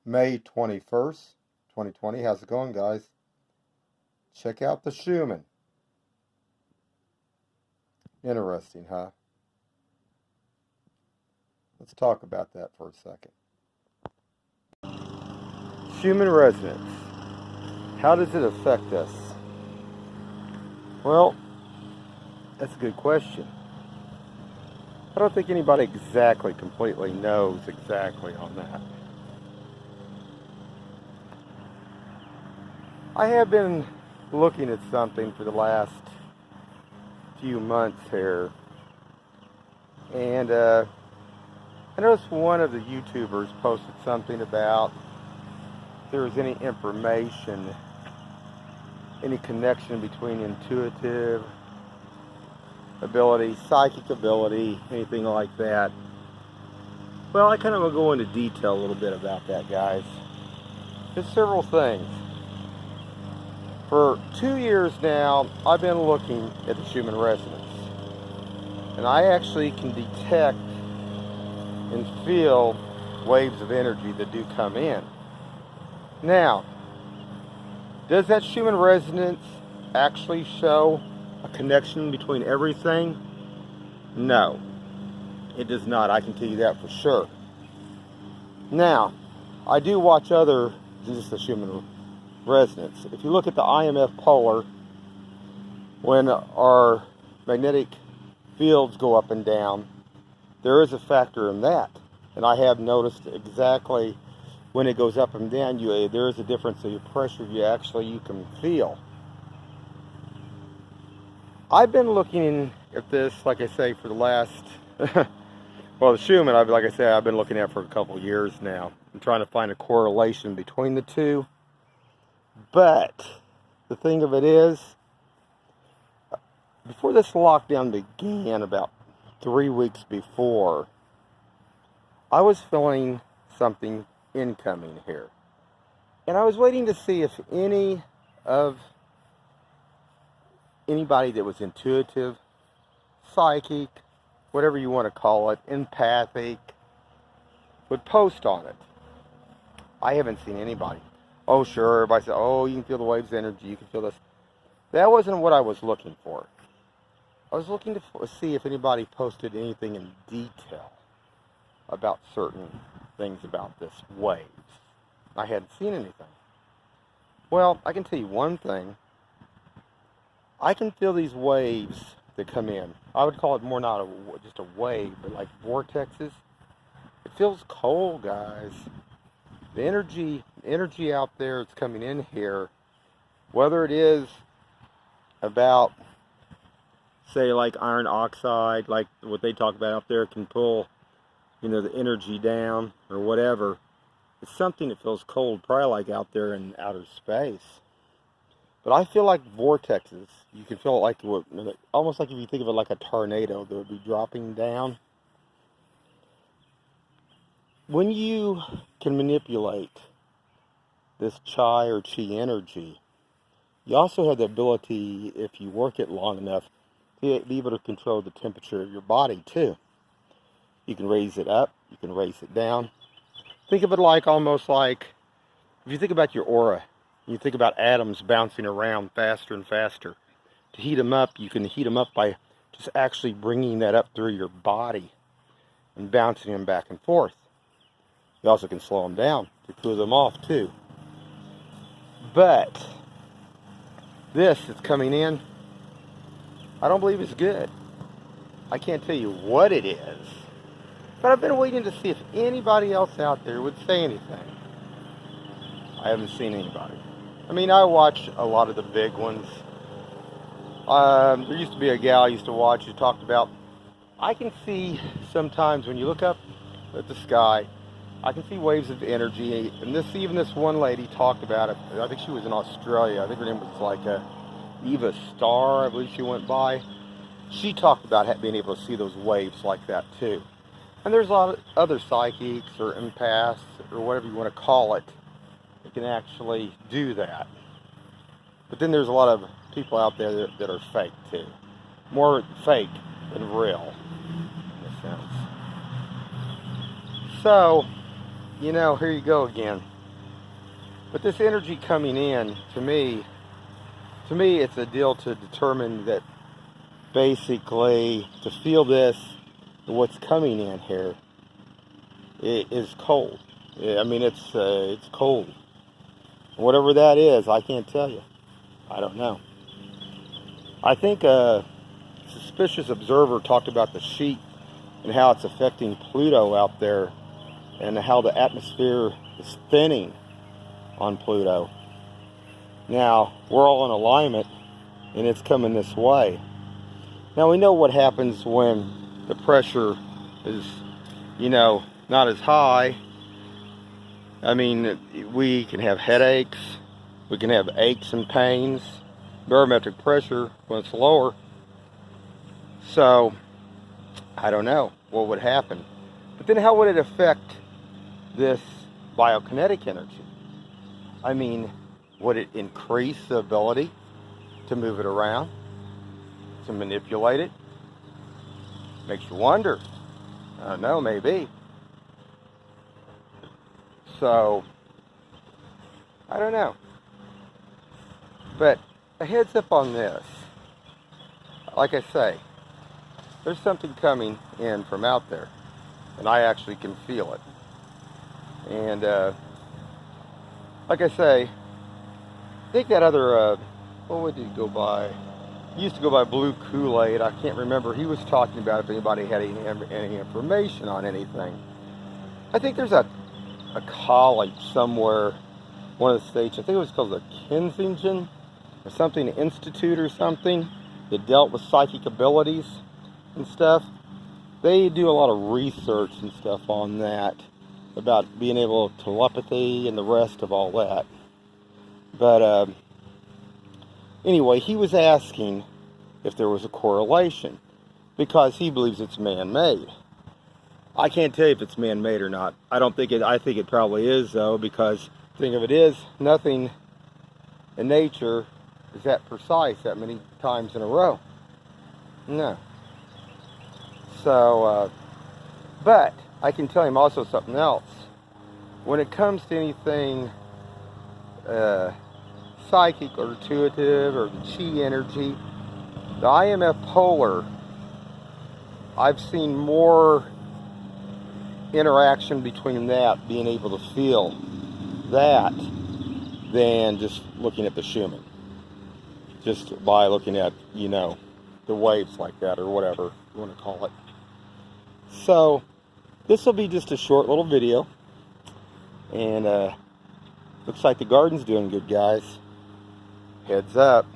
May 21st, 2020. How's it going, guys? Check out the Schumann. Interesting, huh? Let's talk about that for a second. Schumann resonance. How does it affect us? Well, that's a good question. I don't think anybody completely knows exactly on that. I have been looking at something for the last few months here, and I noticed one of the YouTubers posted something about if there was any information, any connection between intuitive ability, psychic ability, anything like that. Well, I kind of will go into detail a little bit about that, guys. There's several things. For 2 years now, I've been looking at the Schumann resonance, and I actually can detect and feel waves of energy that do come in. Now, does that Schumann resonance actually show a connection between everything? No, it does not. I can tell you that for sure. Now, I do watch other, just the Schumann resonance. If you look at the IMF polar, when our magnetic fields go up and down, there is a factor in that. And I have noticed exactly when it goes up and down, there is a difference in your pressure you can feel. I've been looking at this, like I say, for the last, well, the Schumann, like I say, I've been looking at for a couple years now. I'm trying to find a correlation between the two. But the thing of it is, before this lockdown began, about 3 weeks before, I was feeling something incoming here. And I was waiting to see if anybody that was intuitive, psychic, whatever you want to call it, empathic, would post on it. I haven't seen anybody. Oh, sure, everybody said, oh, you can feel the waves of energy, you can feel this. That wasn't what I was looking for. I was looking to see if anybody posted anything in detail about certain things about this waves. I hadn't seen anything. Well, I can tell you one thing. I can feel these waves that come in. I would call it more not just a wave, but like vortexes. It feels cold, guys. The energy out there that's coming in here, whether it is about, say, like iron oxide, like what they talk about out there, can pull, the energy down or whatever. It's something that feels cold, probably like out there in outer space. But I feel like vortexes. You can feel it like, almost like if you think of it like a tornado that would be dropping down. When you can manipulate this chi or chi energy, you also have the ability, if you work it long enough, to be able to control the temperature of your body too. You can raise it up, you can raise it down. Think of it like almost like, if you think about your aura, you think about atoms bouncing around faster and faster. To heat them up, you can heat them up by just actually bringing that up through your body and bouncing them back and forth. You also can slow them down to cool them off too. But this that's coming in, I don't believe it's good. I can't tell you what it is, but I've been waiting to see if anybody else out there would say anything. I haven't seen anybody. I mean, I watch a lot of the big ones. There used to be a gal I used to watch who talked about, I can see sometimes when you look up at the sky, I can see waves of energy. And even this one lady talked about it. I think she was in Australia. I think her name was like Eva Starr, I believe she went by. She talked about being able to see those waves like that too. And there's a lot of other psychics or empaths or whatever you want to call it that can actually do that. But then there's a lot of people out there that are fake too. More fake than real, in a sense. So, here you go again. But this energy coming in, to me, it's a deal to determine that basically to feel this, what's coming in here, it is cold. I mean, it's cold. Whatever that is, I can't tell you. I don't know. I think a suspicious observer talked about the sheet and how it's affecting Pluto out there, and how the atmosphere is thinning on Pluto. Now, we're all in alignment, and it's coming this way. Now, we know what happens when the pressure is, not as high. I mean, we can have headaches, we can have aches and pains, barometric pressure when it's lower. So, I don't know what would happen. But then how would it affect this biokinetic energy? I mean, would it increase the ability to move it around, to manipulate it? Makes you wonder. I don't know, maybe. So, I don't know. But a heads up on this. Like I say, there's something coming in from out there, and I actually can feel it. And like I say, I think that other, what would he go by? He used to go by Blue Kool-Aid. I can't remember. He was talking about if anybody had any information on anything. I think there's a college somewhere, one of the states, I think it was called the Kensington or something, Institute or something, that dealt with psychic abilities and stuff. They do a lot of research and stuff on that, about being able to telepathy and the rest of all that. But anyway, he was asking if there was a correlation, because he believes it's man-made. I can't tell you if it's man-made or not. I think it probably is, though, because the thing of it is, nothing in nature is that precise that many times in a row. No. So, but I can tell him also something else. When it comes to anything psychic or intuitive or the chi energy, the IMF polar, I've seen more interaction between that, being able to feel that, than just looking at the Schumann. Just by looking at, the waves like that, or whatever you want to call it. So, this will be just a short little video. And looks like the garden's doing good, guys. Heads up.